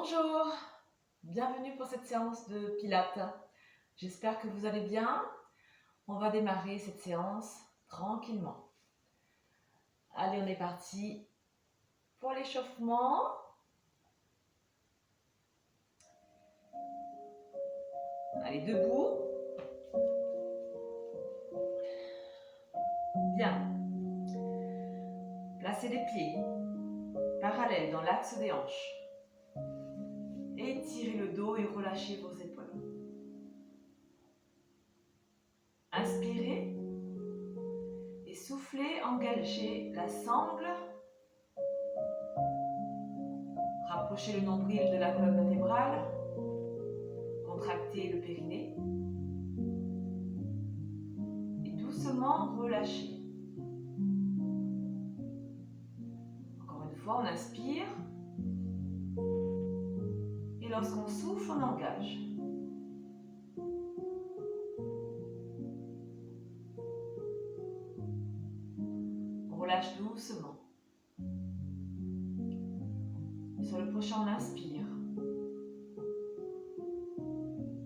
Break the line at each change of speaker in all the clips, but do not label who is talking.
Bonjour, bienvenue pour cette séance de Pilates. J'espère que vous allez bien. On va démarrer cette séance tranquillement. Allez, on est parti pour l'échauffement. Allez, debout. Bien. Placez les pieds parallèles dans l'axe des hanches. Étirez le dos et relâchez vos épaules. Inspirez et soufflez, engagez la sangle. Rapprochez le nombril de la colonne vertébrale. Contractez le périnée. Et doucement relâchez. Encore une fois, on inspire. Et lorsqu'on souffle, on engage. On relâche doucement. Sur le prochain, on inspire.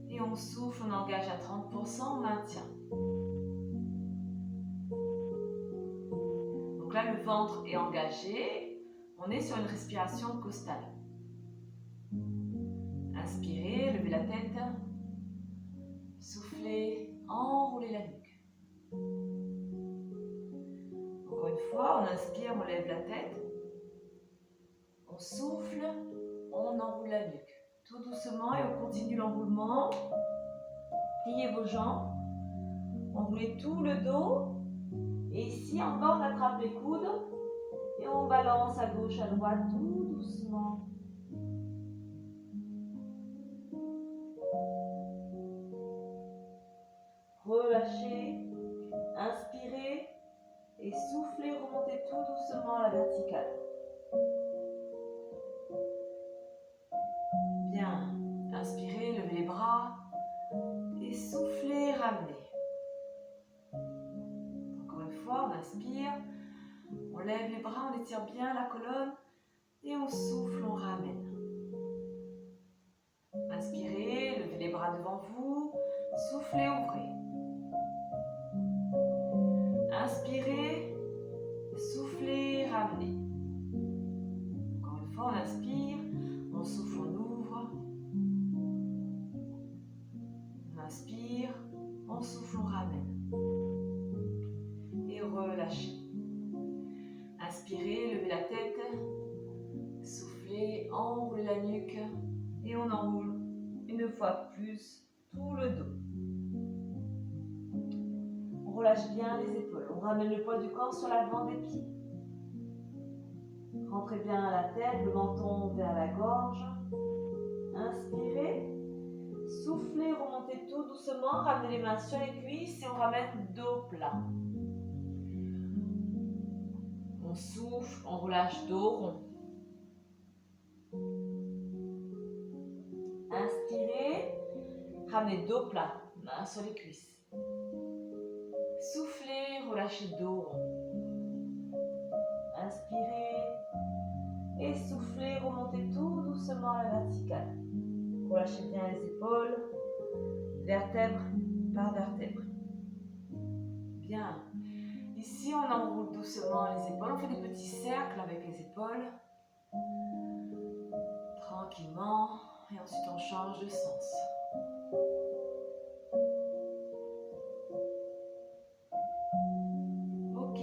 Et on souffle, on engage à 30%, on maintient. Donc là, le ventre est engagé. On est sur une respiration costale. Inspirez, levez la tête. Soufflez, enroulez la nuque. Encore une fois, on inspire, on lève la tête. On souffle, on enroule la nuque. Tout doucement et on continue l'enroulement. Pliez vos jambes. Enroulez tout le dos. Et ici encore, on attrape les coudes. Et on balance à gauche, à droite, tout doucement. Relâchez, inspirez et soufflez, remontez tout doucement à la verticale. Bien, inspirez, levez les bras et soufflez, ramenez. Encore une fois, on inspire, on lève les bras, on étire bien la colonne et on souffle, on ramène. Inspirez, levez les bras devant vous, soufflez, ouvrez. Inspirez, soufflez, ramenez. Encore une fois, on inspire, on souffle, on ouvre. On inspire, on souffle, on ramène. Et relâchez. Inspirez, levez la tête. Soufflez, enroulez la nuque. Et on enroule une fois plus tout le dos. On relâche bien les épaules. On ramène le poids du corps sur l'avant des pieds. Rentrez bien la tête, le menton vers la gorge. Inspirez. Soufflez, remontez tout doucement. Ramenez les mains sur les cuisses et on ramène dos plat. On souffle, on relâche dos rond. Inspirez, ramenez dos plat, main sur les cuisses. Soufflez, relâchez dos rond. Inspirez et soufflez, remontez tout doucement à la verticale. Relâchez bien les épaules, vertèbre par vertèbre. Bien. Ici, on enroule doucement les épaules. On fait des petits cercles avec les épaules. Tranquillement. Et ensuite, on change de sens. Ok.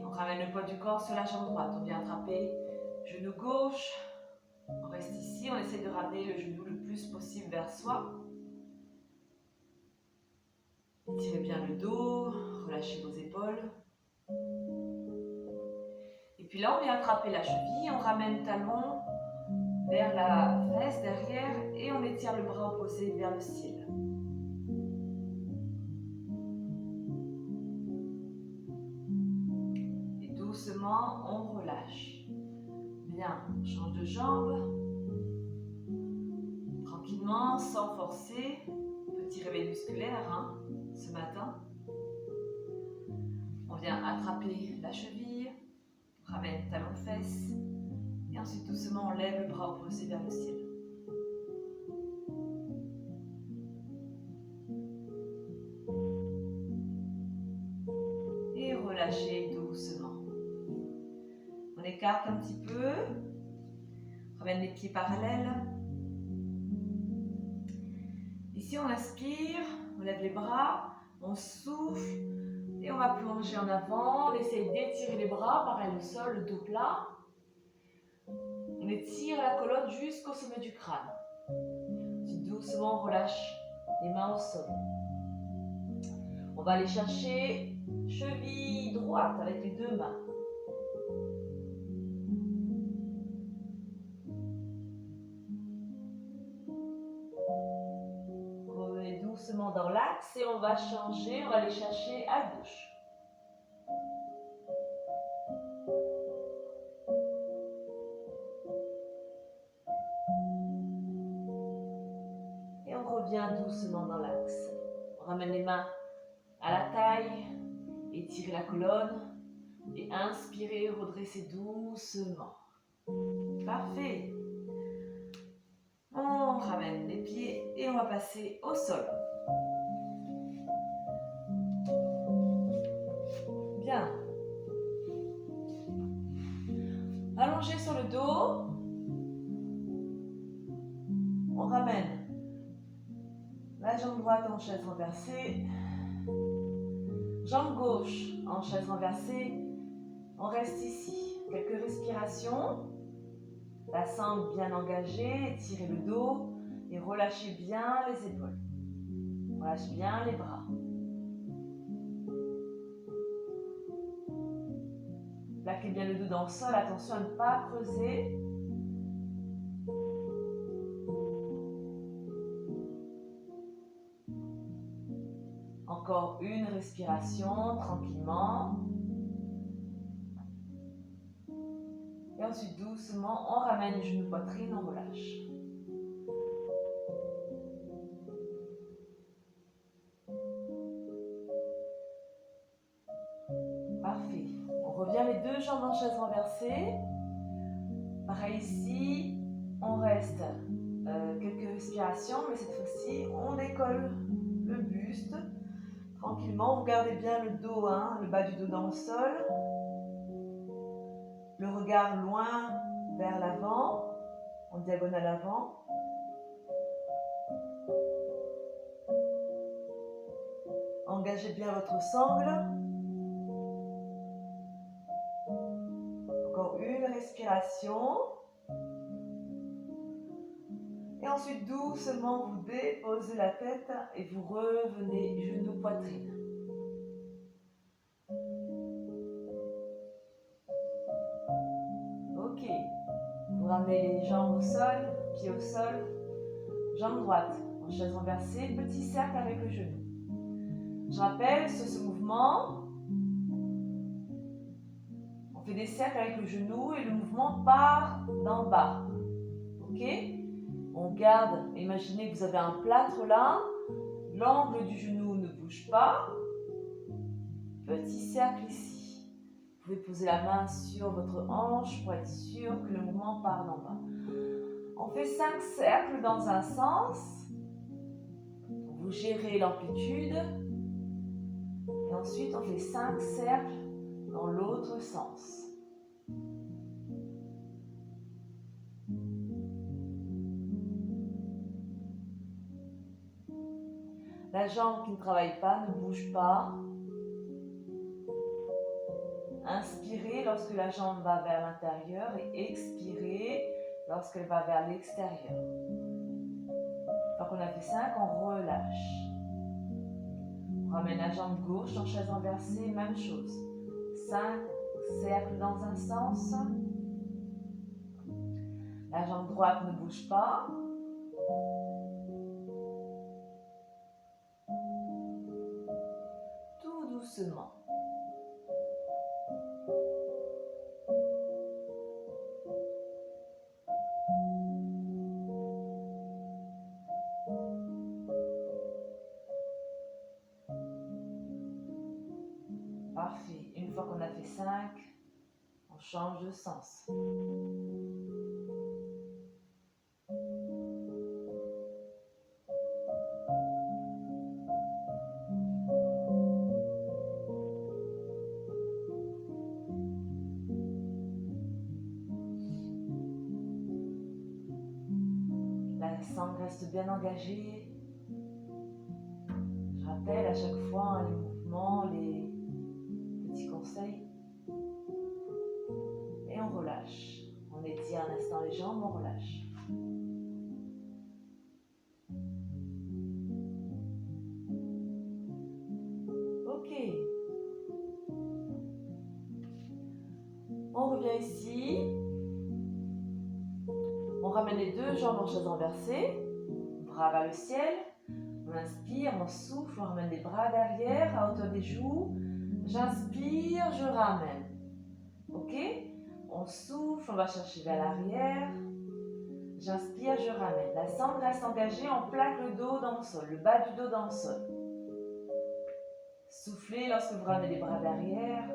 On ramène le poids du corps sur la jambe droite. On vient attraper genou gauche. On reste ici. On essaie de ramener le genou le plus possible vers soi. Étirez bien le dos. Relâchez vos épaules. Et puis là, on vient attraper la cheville. On ramène le talon vers la fesse derrière et on étire le bras opposé vers le ciel. Et doucement, on relâche. Bien, on change de jambe. Tranquillement, sans forcer. Petit réveil musculaire ce matin. On vient attraper la cheville. On ramène talon-fesse. Et ensuite, doucement, on lève le bras opposé vers le ciel. relâchez doucement. On écarte un petit peu. Ramène les pieds parallèles. Ici, on inspire, on lève les bras, on souffle et on va plonger en avant. On essaye d'étirer les bras, pareil au sol, le dos plat. On étire la colonne jusqu'au sommet du crâne. Ensuite, doucement, on relâche les mains au sol. On va aller chercher cheville droite avec les deux mains. Revenez doucement dans l'axe et on va changer, on va aller chercher à gauche. Et on revient doucement dans l'axe. On ramène les mains à la taille, étirez la colonne et inspirez, redressez doucement. Parfait. On ramène les pieds et on va passer au sol. Bien. Allongé sur le dos. On ramène la jambe droite en chaise renversée. Jambe gauche en chaise renversée. On reste ici. Quelques respirations. La sangle bien engagée. Étirez le dos et relâchez bien les épaules. Relâche bien les bras. Plaquez bien le dos dans le sol. Attention à ne pas creuser. Encore une respiration tranquillement. Et ensuite doucement, on ramène les genoux poitrine, on relâche. Parfait. On revient les deux jambes en chaise renversée. Pareil ici, on reste quelques respirations, mais cette fois-ci, on décolle le buste. Tranquillement, vous gardez bien le dos, le bas du dos dans le sol. Le regard loin vers l'avant, en diagonale avant. Engagez bien votre sangle. Encore une respiration. Et ensuite, doucement, vous déposez la tête et vous revenez genou poitrine. Ok. Vous ramenez les jambes au sol, pieds au sol. Jambe droite en chaise renversée, petit cercle avec le genou. Je rappelle, sur ce mouvement, on fait des cercles avec le genou et le mouvement part d'en bas. Ok? On garde, imaginez que vous avez un plâtre là, l'angle du genou ne bouge pas. Petit cercle ici. Vous pouvez poser la main sur votre hanche pour être sûr que le mouvement part d'en bas. On fait 5 cercles dans un sens. Vous gérez l'amplitude. Et ensuite, on fait 5 cercles dans l'autre sens. La jambe qui ne travaille pas ne bouge pas. Inspirez lorsque la jambe va vers l'intérieur et expirez lorsqu'elle va vers l'extérieur. Une fois qu'on a fait 5, on relâche. On ramène la jambe gauche en chaise renversée, même chose. 5 cercles dans un sens. La jambe droite ne bouge pas. Tout doucement. Parfait. Une fois qu'on a fait 5, on change de sens. sangle reste bien engagée. Je rappelle à chaque fois les mouvements, les petits conseils. Et on relâche. On étire un instant les jambes, on relâche. Ok. On revient ici. On ramène les deux jambes en chaise renversée. Bras vers le ciel. On inspire, on souffle, on ramène les bras derrière à hauteur des joues. J'inspire, je ramène. Ok? On souffle, on va chercher vers l'arrière. J'inspire, je ramène. La sangle reste engagée, on plaque le dos dans le sol, le bas du dos dans le sol. Soufflez lorsque vous ramenez les bras derrière.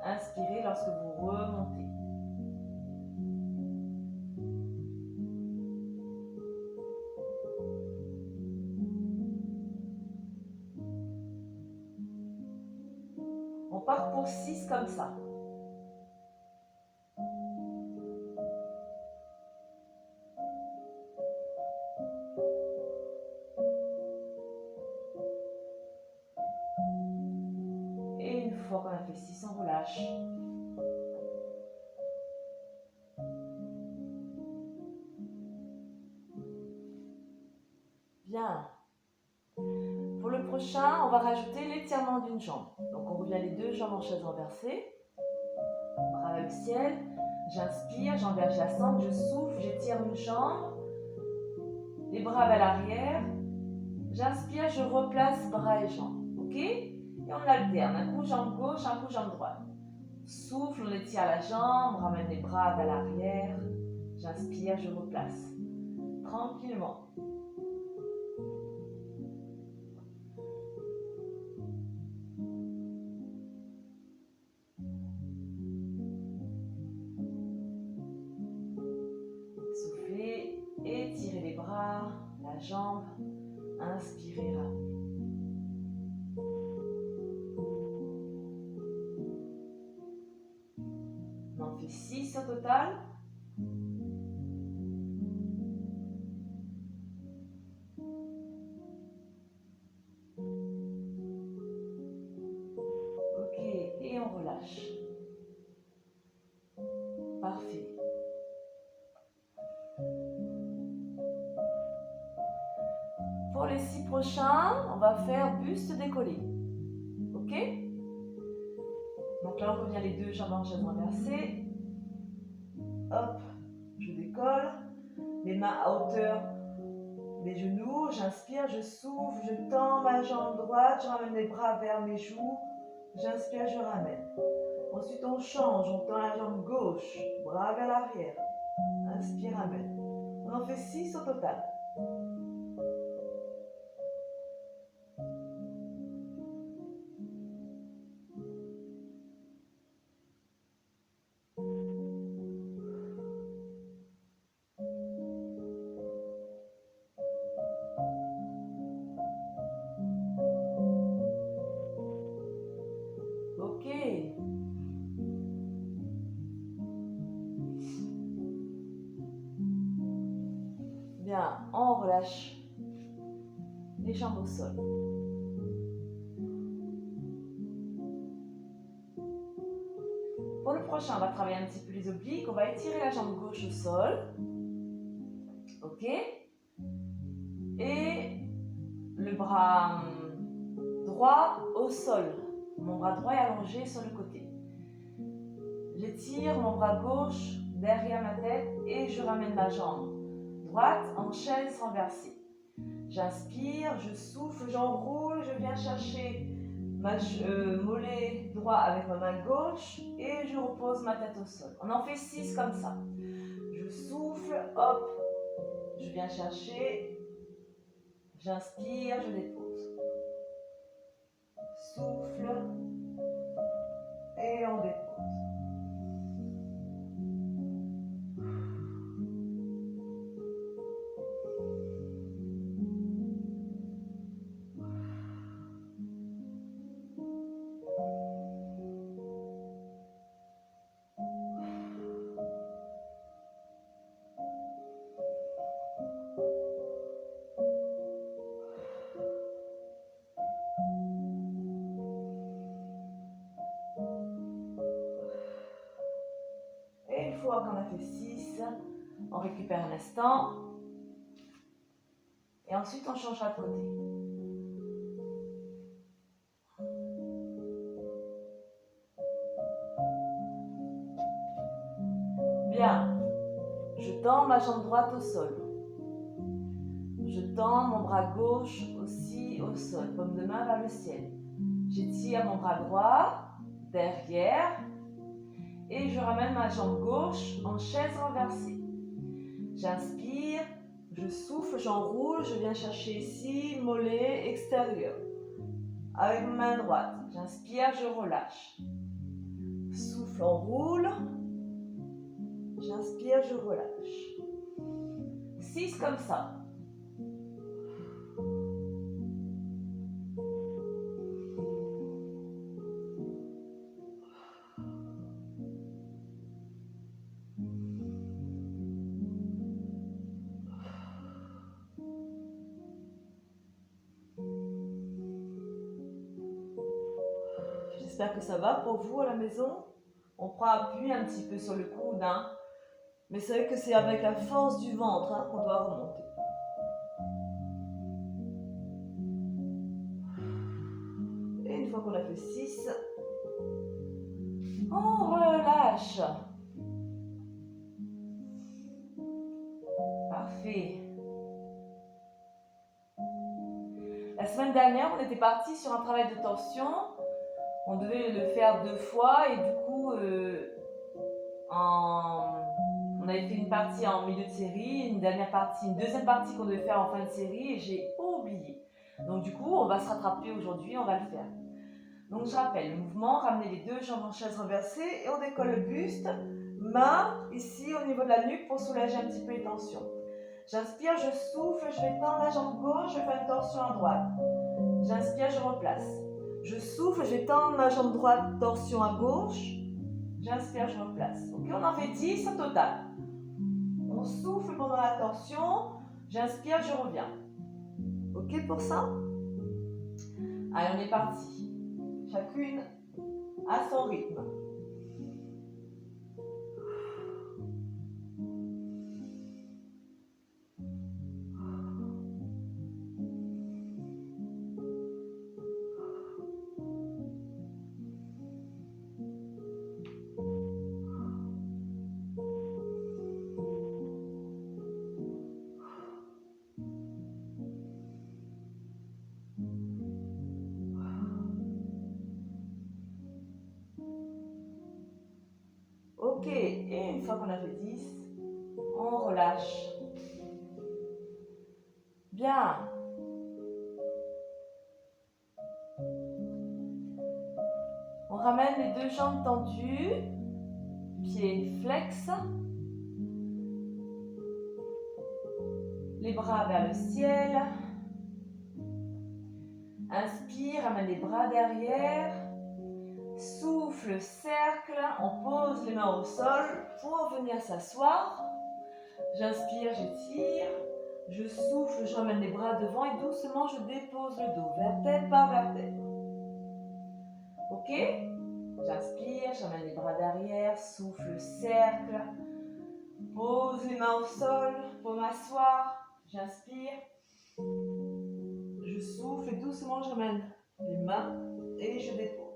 Inspirez lorsque vous remontez. On part pour 6 comme ça. Et une fois qu'on a fait 6, on relâche. Bien. Pour le prochain, on va rajouter l'étirement d'une jambe. Donc on revient les deux jambes en chaise renversée. Bras vers le ciel. J'inspire, j'engage la sangle, je souffle, j'étire une jambe. Les bras vers l'arrière. J'inspire, je replace bras et jambes. Ok? Et on alterne. Un coup jambe gauche, un coup jambe droite. Souffle, on étire la jambe, on ramène les bras vers l'arrière. J'inspire, je replace. Tranquillement. Soufflez, étirez les bras, la jambe. Inspirez, ramenez. On en fait 6 au total. Ok, et on relâche. Parfait. Pour les 6 prochains, on va faire buste décollé. Ok? Donc là, on revient les deux jambes en chaise renversée. Hop, je décolle. Les mains à hauteur des genoux. J'inspire, je souffle, je tends ma jambe droite. Je ramène les bras vers mes joues. J'inspire, je ramène. Ensuite, on change. On tend la jambe gauche. Bras vers l'arrière. Inspire, ramène. On en fait 6 au total. Ok. Bien, on relâche les jambes au sol. Pour le prochain, on va travailler un petit peu les obliques. On va étirer la jambe gauche au sol. Ok. Et le bras droit au sol. Mon bras droit est allongé sur le côté. J'étire mon bras gauche derrière ma tête et je ramène ma jambe droite en chaise renversée. J'inspire, je souffle, j'enroule, je viens chercher ma mollet droit avec ma main gauche et je repose ma tête au sol. On en fait 6 comme ça. Je souffle, hop, je viens chercher, j'inspire, je dépose. Souffle et on dépose. fois qu'on a fait 6, on récupère un instant. Et ensuite, on changera de côté. Bien. Je tends ma jambe droite au sol. Je tends mon bras gauche aussi au sol, paume de main vers le ciel. J'étire mon bras droit derrière et je ramène ma jambe gauche en chaise renversée. J'inspire, je souffle, j'enroule, je viens chercher ici, mollet extérieur. Avec ma main droite, j'inspire, je relâche. Souffle, enroule. J'inspire, je relâche. 6 comme ça. J'espère que ça va pour vous à la maison. On prend appui un petit peu sur le coude, hein. Mais c'est vrai que c'est avec la force du ventre, hein, qu'on doit remonter. Et une fois qu'on a fait 6, on relâche. Parfait. La semaine dernière, on était parti sur un travail de torsion. On devait le faire 2 fois et du coup, on avait fait une partie en milieu de série, une deuxième partie qu'on devait faire en fin de série et j'ai oublié. Donc du coup, on va se rattraper aujourd'hui, on va le faire. Donc je rappelle, le mouvement, ramener les 2 jambes en chaise renversée et on décolle le buste. Main ici au niveau de la nuque pour soulager un petit peu les tensions. J'inspire, je souffle, je vais tendre la jambe gauche, je fais une torsion à droite. J'inspire, je replace. Je souffle, je vais tendre ma jambe droite, torsion à gauche. J'inspire, je replace. Ok, on en fait 10 au total. On souffle pendant la torsion. J'inspire, je reviens. Ok pour ça? Allez, on est parti. Chacune à son rythme. Ok, et une fois qu'on a fait 10, on relâche. Bien. On ramène les 2 jambes tendues, pieds flex. Les bras vers le ciel. Inspire, ramène les bras derrière. Souffle, cercle, on pose les mains au sol pour venir s'asseoir. J'inspire, j'étire. Je souffle, je ramène les bras devant et doucement je dépose le dos, vertèbre par vertèbre. Ok? J'inspire, je ramène les bras derrière, souffle, cercle. Pose les mains au sol pour m'asseoir. J'inspire. Je souffle et doucement je ramène les mains et je dépose.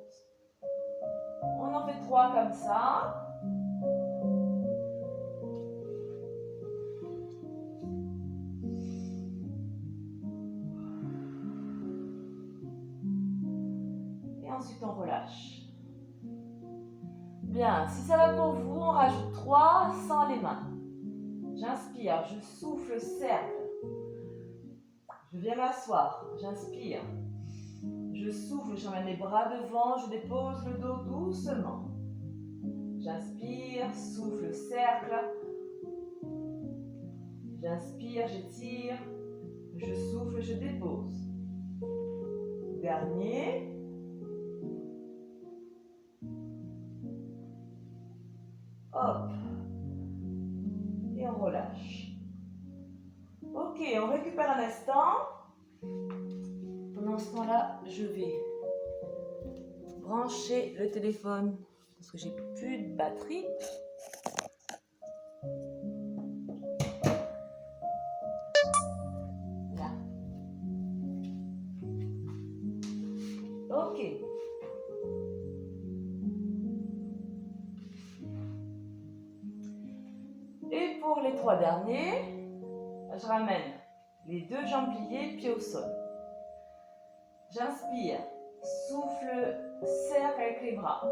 On en fait 3 comme ça. Et ensuite on relâche. Bien, si ça va pour vous, on rajoute 3 sans les mains. J'inspire, je souffle, cercle. Je viens m'asseoir, j'inspire. Je souffle, j'emmène les bras devant, je dépose le dos doucement. J'inspire, souffle, cercle. J'inspire, j'étire. Je souffle, je dépose. Dernier. Hop. Et on relâche. Ok, on récupère un instant. Pendant ce temps-là, je vais brancher le téléphone parce que j'ai plus de batterie. pour les 3 derniers, je ramène les 2 jambes pliées, pieds au sol. J'inspire, souffle, cercle avec les bras.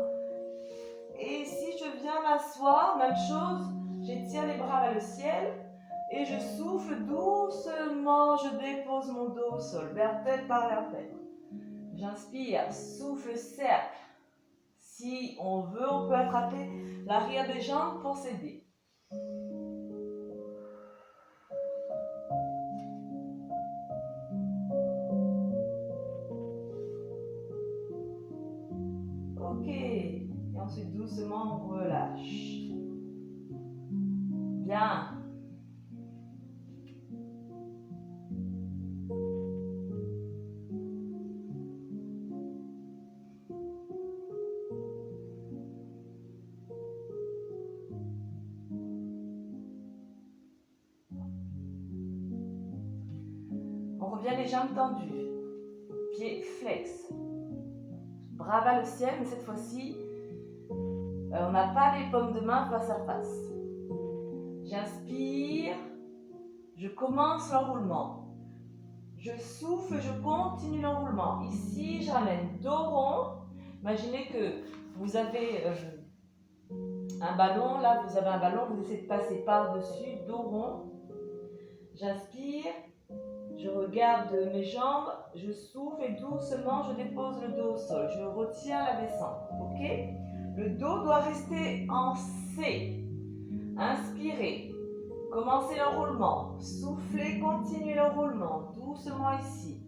Et si je viens m'asseoir, même chose, j'étire les bras vers le ciel et je souffle doucement, je dépose mon dos au sol, vertèbre par vertèbre. J'inspire, souffle, cercle. Si on veut, on peut attraper l'arrière des jambes pour s'aider. Ok. Et ensuite, doucement, on relâche. Bien. On revient les jambes tendues. Pieds flex. Bras vers le ciel, mais cette fois-ci, on n'a pas les paumes de main face à face. J'inspire, je commence l'enroulement. Je souffle, je continue l'enroulement. Ici, je ramène dos rond. Imaginez que vous avez un ballon, là vous avez un ballon, vous essayez de passer par-dessus, dos rond. J'inspire, je regarde mes jambes, je souffle et doucement je dépose le dos au sol. Je retiens la descente, ok? Le dos doit rester en C. Inspirez, commencez l'enroulement, soufflez, continuez l'enroulement, doucement ici.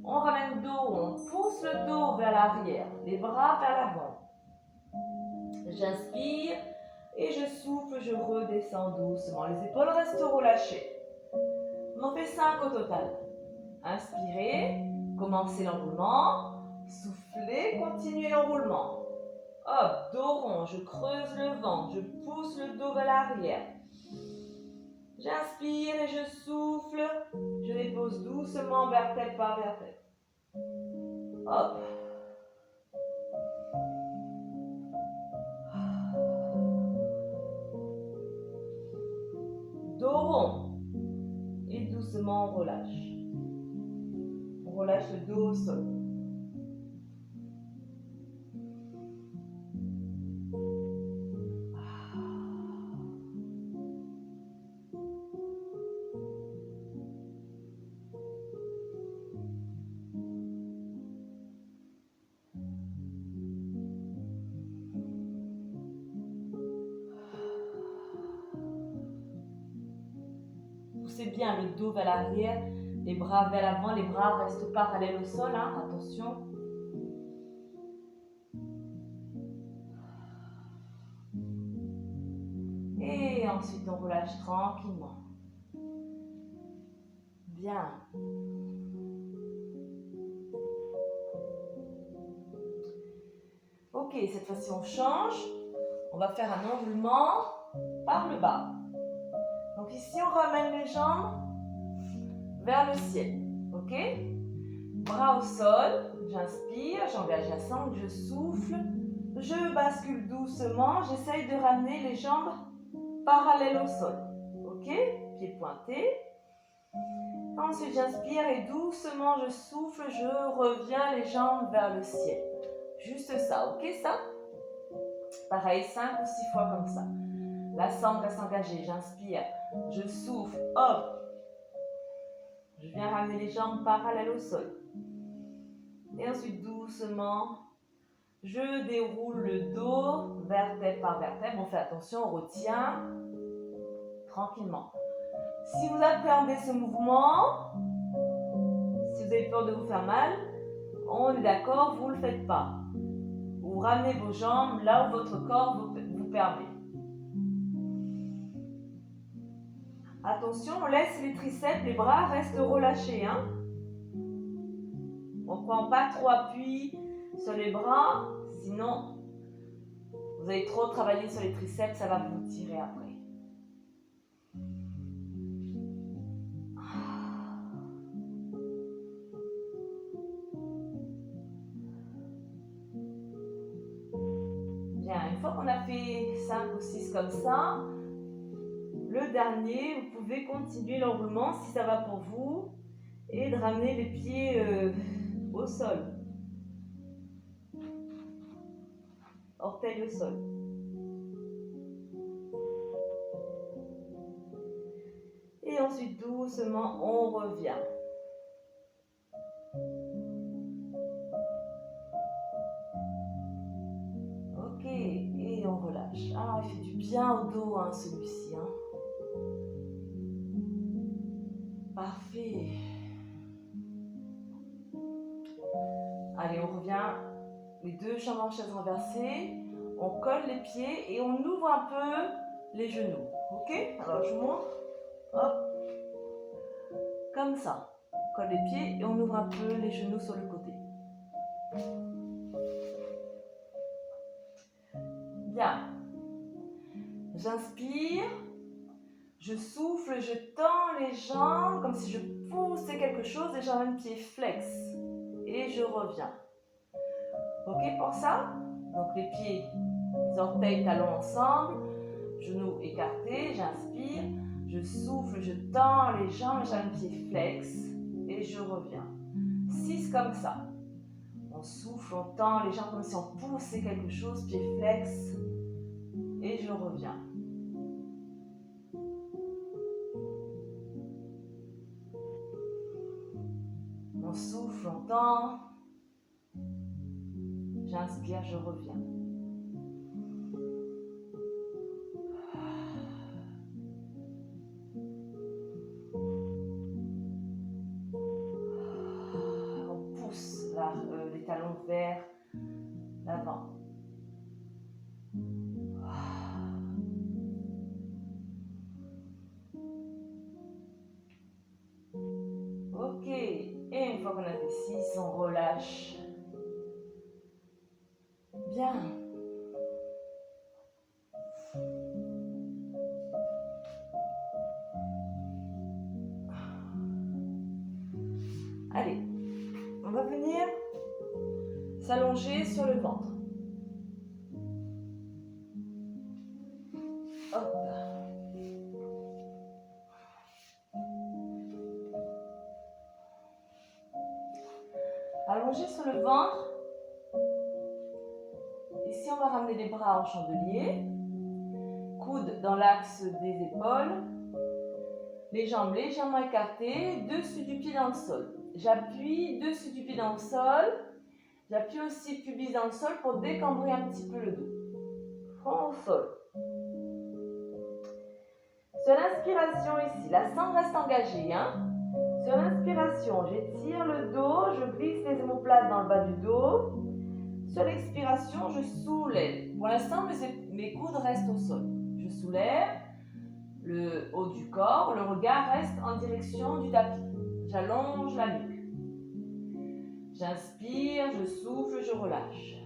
On ramène le dos, on pousse le dos vers l'arrière, les bras vers l'avant. J'inspire et je souffle, je redescends doucement. Les épaules restent relâchées. On en fait 5 au total. Inspirez, commencez l'enroulement, soufflez, continuez l'enroulement. Hop, dos rond, je creuse le ventre, je pousse le dos vers l'arrière. J'inspire et je souffle, je dépose doucement vertèbre par vertèbre. Hop. Dos rond. Et doucement on relâche. On relâche le dos au sol. Poussez bien le dos vers l'arrière, les bras vers l'avant, les bras restent parallèles au sol, hein, attention. Et ensuite on relâche tranquillement. Bien. Ok, cette fois-ci on change. On va faire un enroulement par le bas. Donc ici on ramène les jambes vers le ciel. Ok? Bras au sol, j'inspire, jambes adjacentes, je souffle. Je bascule doucement, j'essaye de ramener les jambes parallèles au sol. Ok? Pieds pointés. Ensuite j'inspire et doucement je souffle, je reviens les jambes vers le ciel. Juste ça, ok ça? Pareil, 5 ou 6 fois comme ça. La sangle reste engagée, j'inspire, je souffle, hop. Je viens ramener les jambes parallèles au sol. Et ensuite doucement, je déroule le dos, vertèbre par vertèbre. On fait attention, on retient tranquillement. Si vous appréhendez ce mouvement, si vous avez peur de vous faire mal, on est d'accord, vous ne le faites pas. Vous ramenez vos jambes là où votre corps vous permet. Attention, on laisse les triceps, les bras restent relâchés. Hein. On ne prend pas trop appui sur les bras, sinon vous allez trop travailler sur les triceps, ça va vous tirer après. Bien, une fois qu'on a fait 5 ou 6 comme ça, le dernier, vous pouvez continuer l'enroulement si ça va pour vous et de ramener les pieds au sol. Orteils au sol. Et ensuite, doucement, on revient. Ok, et on relâche. Ah, il fait du bien au dos, hein, celui-ci. Hein. Parfait. Allez, on revient. Les deux jambes en chaise renversée. On colle les pieds et on ouvre un peu les genoux. Ok? Alors, je montre. Hop. Comme ça. On colle les pieds et on ouvre un peu les genoux sur le côté. Bien. J'inspire. Je souffle, je tends les jambes comme si je poussais quelque chose et j'emmène pied flex. Et je reviens. Ok pour ça? Donc les pieds, les orteils, talons ensemble, genoux écartés, j'inspire, je souffle, je tends les jambes, j'emmène pied flex et je reviens. 6 comme ça. On souffle, on tend les jambes comme si on poussait quelque chose, pied flex et je reviens. On souffle, on tend. J'inspire, je reviens. On pousse les talons vers l'avant. Ok, et une fois qu'on a fait 6, on relâche. Bien. Allez, on va venir s'allonger sur le ventre. Hop. Allongé sur le ventre. Ici, on va ramener les bras en chandelier. Coudes dans l'axe des épaules. Les jambes légèrement écartées, dessus du pied dans le sol. J'appuie dessus du pied dans le sol. J'appuie aussi pubis dans le sol pour décambrer un petit peu le dos. Front au sol. Sur l'inspiration ici, la sangle reste engagée. Hein? Sur l'inspiration, j'étire le dos, je glisse les omoplates dans le bas du dos. Sur l'expiration, je soulève. Pour l'instant, mes coudes restent au sol. Je soulève le haut du corps, le regard reste en direction du tapis. J'allonge la nuque. J'inspire, je souffle, je relâche.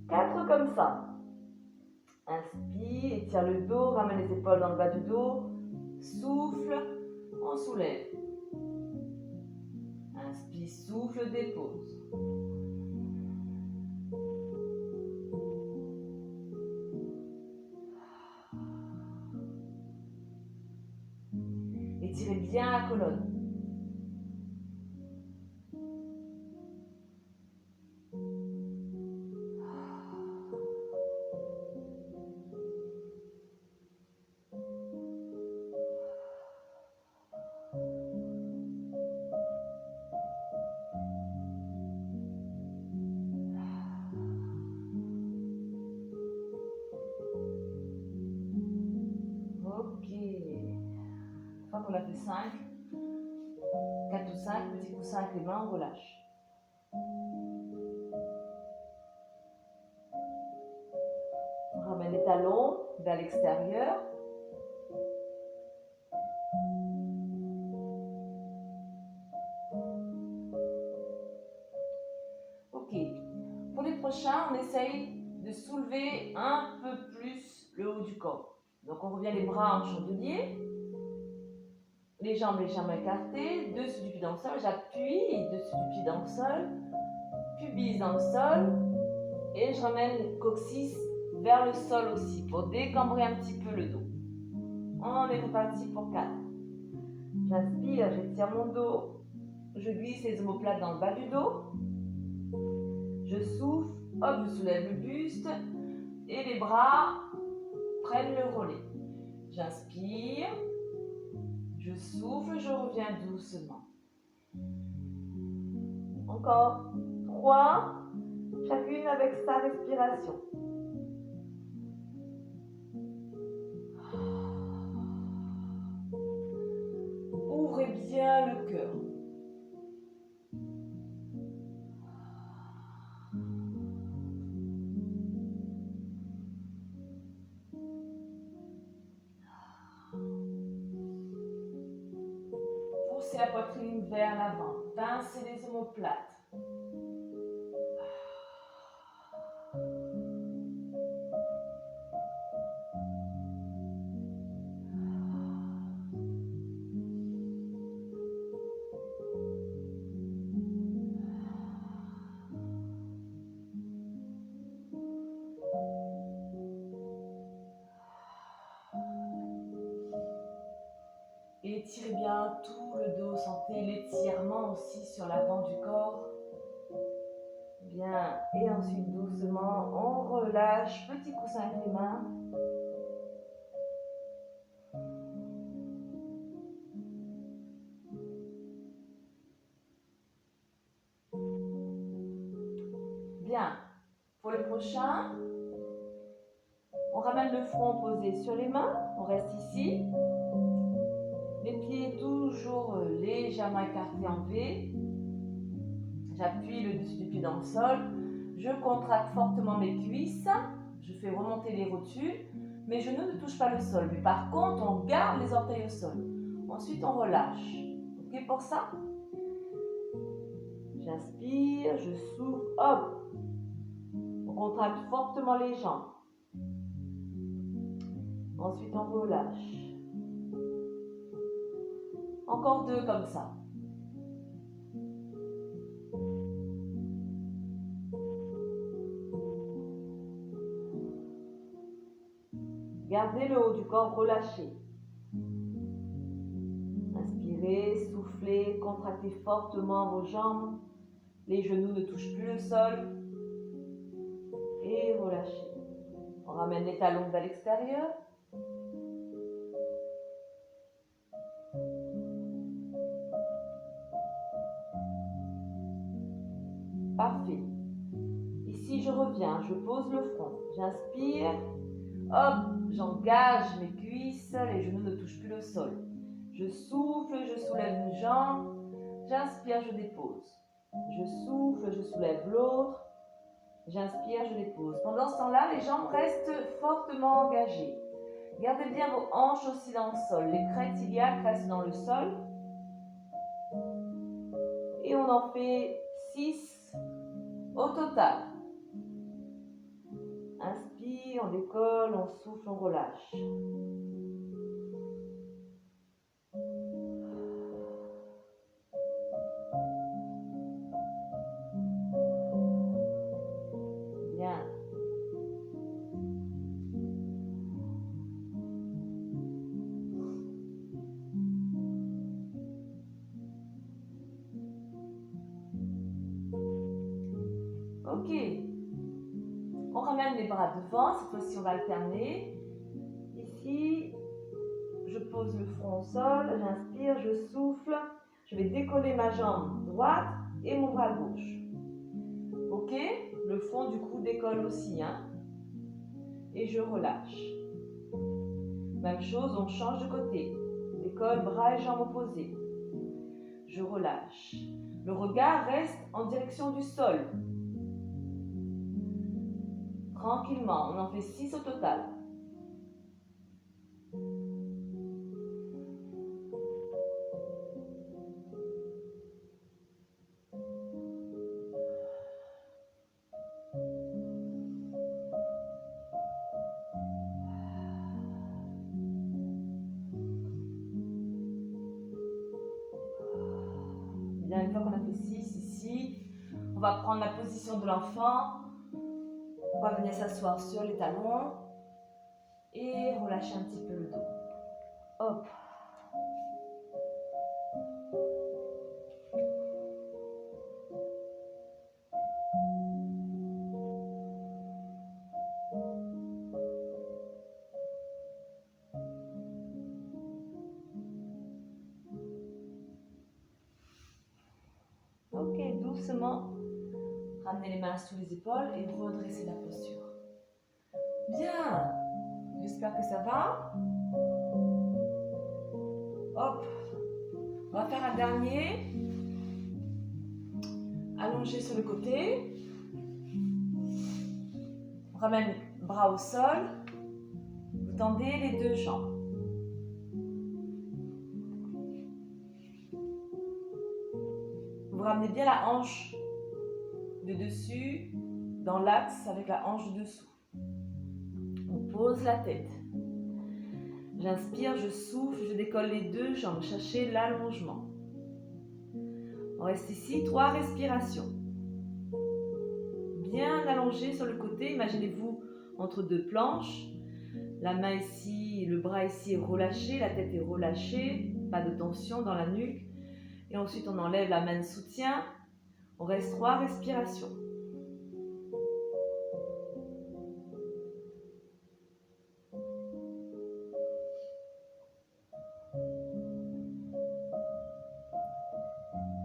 4 comme ça. Inspire, étire le dos, ramène les épaules dans le bas du dos. Souffle, on soulève. Inspire, souffle, dépose. Étirez bien la colonne. Ok. Une fois qu'on a fait 5, 4 ou 5, petit coussin avec les mains, on relâche. On ramène les talons vers l'extérieur. Ok. Pour les prochains, on essaye de soulever un peu plus le haut du corps. Donc on revient les bras en chandelier. Les jambes légèrement écartées, dessus du pied dans le sol, j'appuie dessus du pied dans le sol, pubis dans le sol, et je ramène le coccyx vers le sol aussi pour décambrer un petit peu le dos. On est reparti pour 4. J'inspire, j'étire mon dos. Je glisse les omoplates dans le bas du dos. Je souffle, hop, je soulève le buste et les bras prennent le relais. J'inspire, je souffle, je reviens doucement. Encore 3, chacune avec sa respiration. Ouvrez bien le cœur. Poussez la poitrine vers l'avant. Pincez les omoplates. Étirez bien tout le dos, sentez l'étirement aussi sur l'avant du corps. Bien, et ensuite doucement, on relâche, petit coussin avec les mains. Bien, pour le prochain, on ramène le front posé sur les mains, on reste ici. Les pieds toujours légèrement écartés en V. J'appuie le dessus du pied dans le sol. Je contracte fortement mes cuisses. Je fais remonter les rotules. Mes genoux ne touchent pas le sol. Mais par contre, on garde les orteils au sol. Ensuite, on relâche. Ok pour ça? J'inspire, je souffle, hop. On contracte fortement les jambes. Ensuite, on relâche. Encore 2 comme ça. Gardez le haut du corps relâché. Inspirez, soufflez, contractez fortement vos jambes. Les genoux ne touchent plus le sol. Et relâchez. On ramène les talons vers l'extérieur. Parfait. Ici, je reviens, je pose le front. J'inspire. Hop, j'engage mes cuisses. Les genoux ne touchent plus le sol. Je souffle, je soulève une jambe. J'inspire, je dépose. Je souffle, je soulève l'autre. J'inspire, je dépose. Pendant ce temps-là, les jambes restent fortement engagées. Gardez bien vos hanches aussi dans le sol. Les crêtes iliaques restent dans le sol. Et on en fait 6 au total. Inspire, on décolle, on souffle, on relâche. Bien. Ok. On ramène les bras devant. Cette fois-ci, on va alterner. Ici, je pose le front au sol. J'inspire, je souffle. Je vais décoller ma jambe droite et mon bras gauche. Ok? Le fond du cou décolle aussi. Et je relâche. Même chose, on change de côté. Décolle, bras et jambes opposés. Je relâche. Le regard reste en direction du sol. Tranquillement, on en fait 6 au total. Bien, une fois qu'on a fait 6 ici, on va prendre la position de l'enfant. On va venir s'asseoir sur les talons et relâcher un petit peu le dos. Hop. Ok, doucement, ramenez les mains sous les épaules et redressez la posture. Bien, j'espère que ça va. Hop, on va faire un dernier. Allongé sur le côté. On ramène bras au sol. Vous tendez les deux jambes. Vous ramenez bien la hanche de dessus dans l'axe avec la hanche de dessous. On pose la tête. J'inspire, je souffle, je décolle les deux jambes. Cherchez l'allongement. On reste ici, 3 respirations. Bien allongé sur le côté. Imaginez-vous entre deux planches. La main ici, le bras ici est relâché, la tête est relâchée. Pas de tension dans la nuque. Et ensuite, on enlève la main de soutien. On reste 3 respirations.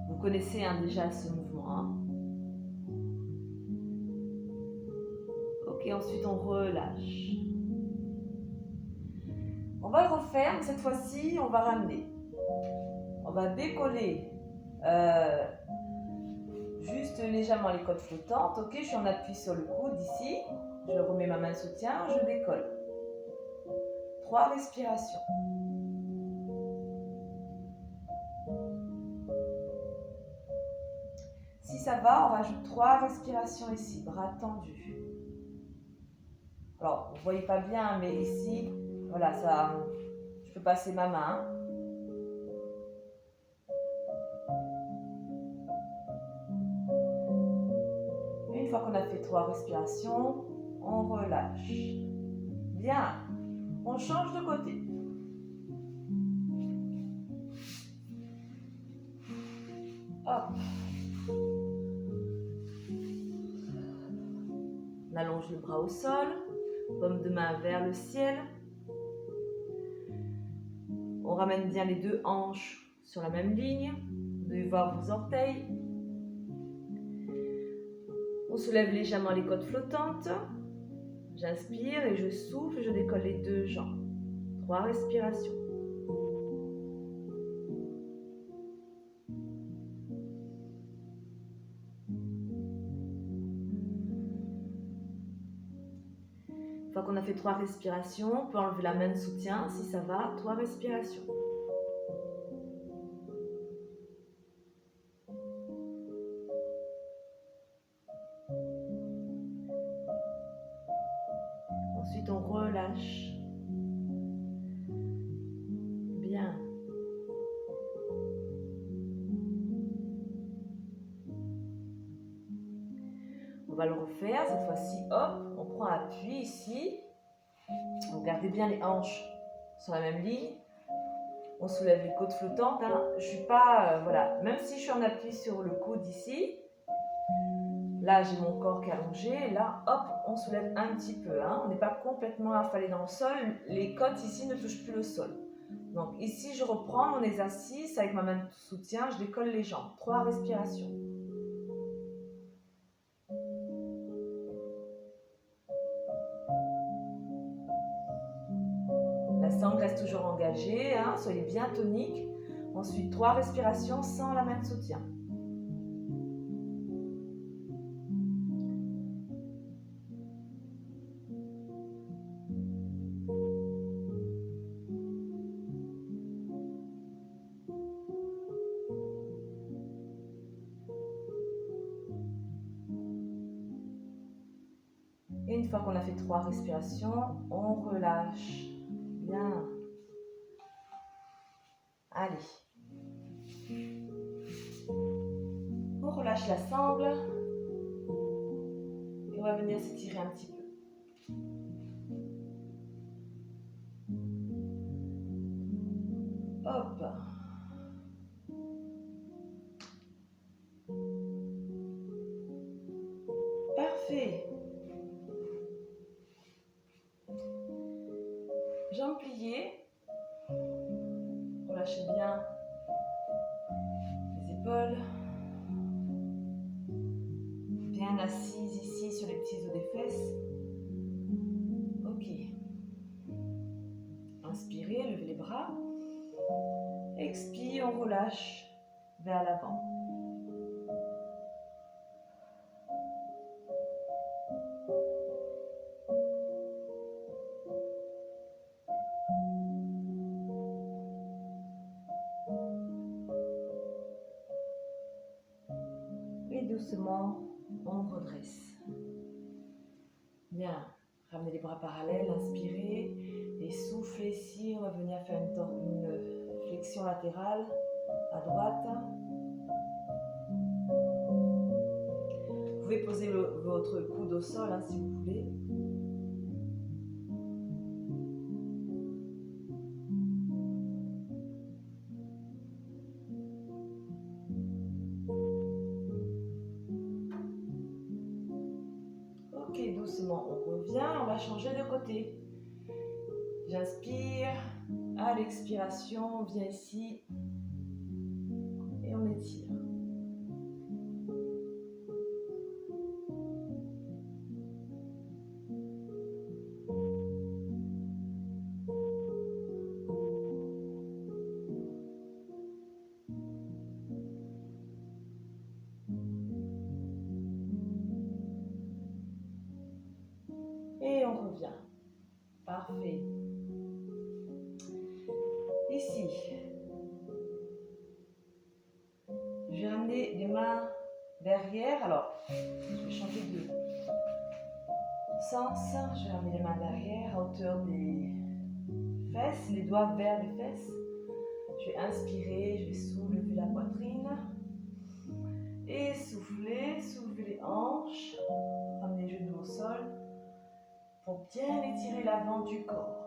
Vous connaissez déjà ce mouvement. Ok, ensuite on relâche. On va le refaire, mais cette fois-ci, on va ramener. On va décoller juste légèrement les côtes flottantes. Ok, je suis en appui sur le coude ici. Je remets ma main de soutien, je décolle. 3 respirations. Si ça va, on rajoute 3 respirations ici, bras tendus. Alors, vous ne voyez pas bien, mais ici, voilà, ça, je peux passer ma main. Une fois qu'on a fait 3 respirations, on relâche. Bien, on change de côté. Hop. On allonge le bras au sol, paume de main vers le ciel. On ramène bien les deux hanches sur la même ligne. Vous devez voir vos orteils. On soulève légèrement les côtes flottantes. J'inspire et je souffle, je décolle les deux jambes. 3 respirations. Une fois qu'on a fait 3 respirations, on peut enlever la main de soutien si ça va. 3 respirations. Ensuite, on relâche. Bien. On va le refaire. Cette fois-ci, hop, on prend appui ici. Vous gardez bien les hanches sur la même ligne. On soulève les côtes flottantes. Je suis pas, voilà, même si je suis en appui sur le coude ici, là j'ai mon corps qui est allongé. Là, hop, on soulève un petit peu. On n'est pas complètement affalé dans le sol. Les côtes ici ne touchent plus le sol. Donc ici, je reprends mon exercice avec ma main de soutien. Je décolle les jambes. 3 respirations. La sangle reste toujours engagée, soyez bien tonique. Ensuite, 3 respirations sans la main de soutien. Et une fois qu'on a fait 3 respirations, on relâche. Bien. Allez. On relâche la sangle. Et on va venir s'étirer un petit peu. Hop. Parfait. Jambes pliées. Relâchez bien les épaules. Bien assise ici sur les petits os des fesses. Ok. Inspirez, levez les bras. Expire, on relâche vers l'avant. Et doucement, on redresse. Bien. Ramenez les bras parallèles, inspirez et soufflez ici. On va venir faire une flexion latérale à droite. Vous pouvez poser votre coude au sol si vous voulez. Ok, doucement, on revient. On va changer de côté. J'inspire. À l'expiration, on vient ici et on étire. Et on revient. Parfait. Ici, je vais ramener les mains derrière. Alors, je vais changer de sens. Je vais ramener les mains derrière à hauteur des fesses, les doigts vers les fesses. Je vais inspirer, je vais soulever la poitrine. Et souffler, soulever les hanches. Ramener les genoux au sol pour bien étirer l'avant du corps.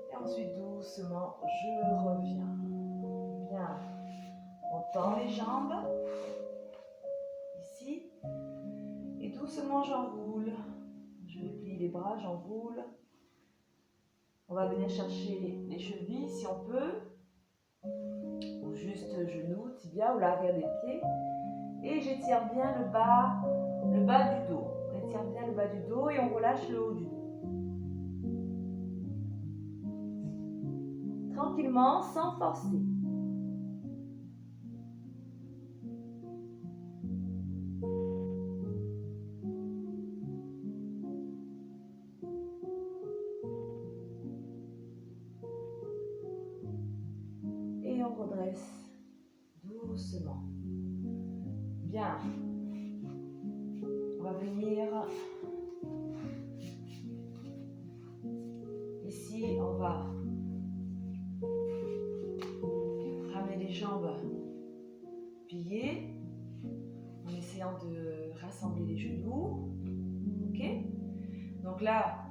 Et ensuite, doucement, je reviens. Bien. On tend les jambes. Ici. Et doucement, j'enroule. Je plie les bras, j'enroule. On va venir chercher les chevilles si on peut. Ou juste genoux, tibia ou l'arrière des pieds. Et j'étire bien le bas du dos. On étire bien le bas du dos et on relâche le haut du dos. Tranquillement, sans forcer. Et on redresse doucement. Bien. On va venir ici, on va ramener les jambes pliées en essayant de rassembler les genoux. Ok? Donc là,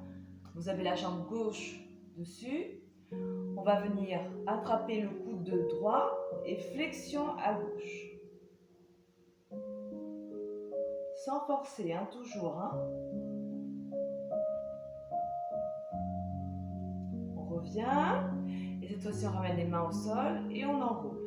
vous avez la jambe gauche dessus. On va venir attraper le coude droit et flexion à gauche. Sans forcer, toujours. On revient. Et cette fois-ci, on ramène les mains au sol et on enroule.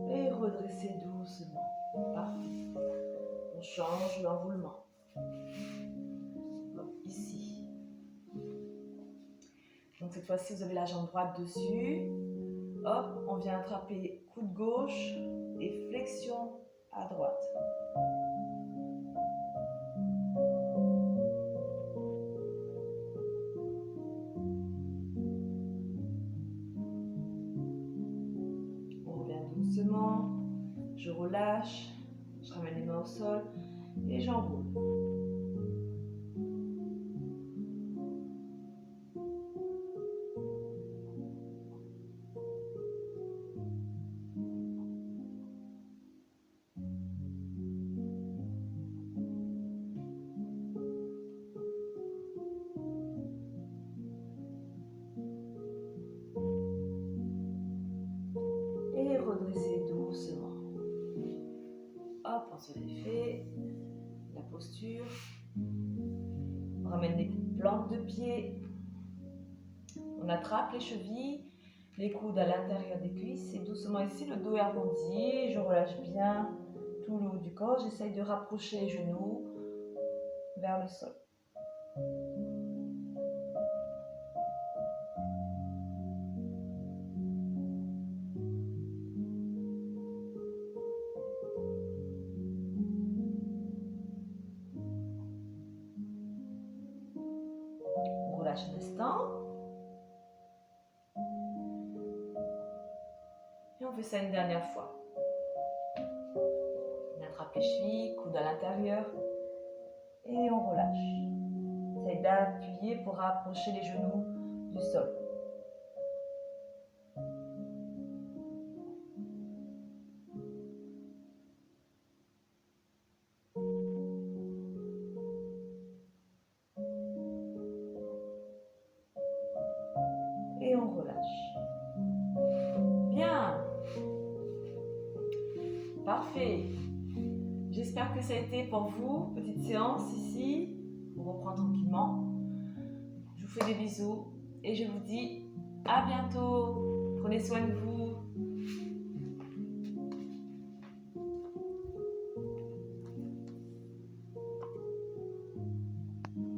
Et redresser doucement. Parfait. On change l'enroulement. Ici. Donc cette fois-ci, vous avez la jambe droite dessus. Hop, on vient attraper coude gauche et flexion à droite. Je relâche, je ramène les mains au sol et j'enroule. Et redresser doucement. Hop, on se défait. La posture. On ramène les plantes de pied. On attrape les chevilles, les coudes à l'intérieur des cuisses. Et doucement ici, le dos est arrondi. Je relâche bien tout le haut du corps. J'essaye de rapprocher les genoux vers le sol. On relâche un instant. Et on fait ça une dernière fois. On attrape les chevilles, coudes à l'intérieur. Et on relâche. Essaye d'appuyer pour rapprocher les genoux du sol. Et on relâche. Bien. Parfait. J'espère que ça a été pour vous. Petite séance ici. On reprend tranquillement. Je vous fais des bisous et je vous dis à bientôt. Prenez soin de vous.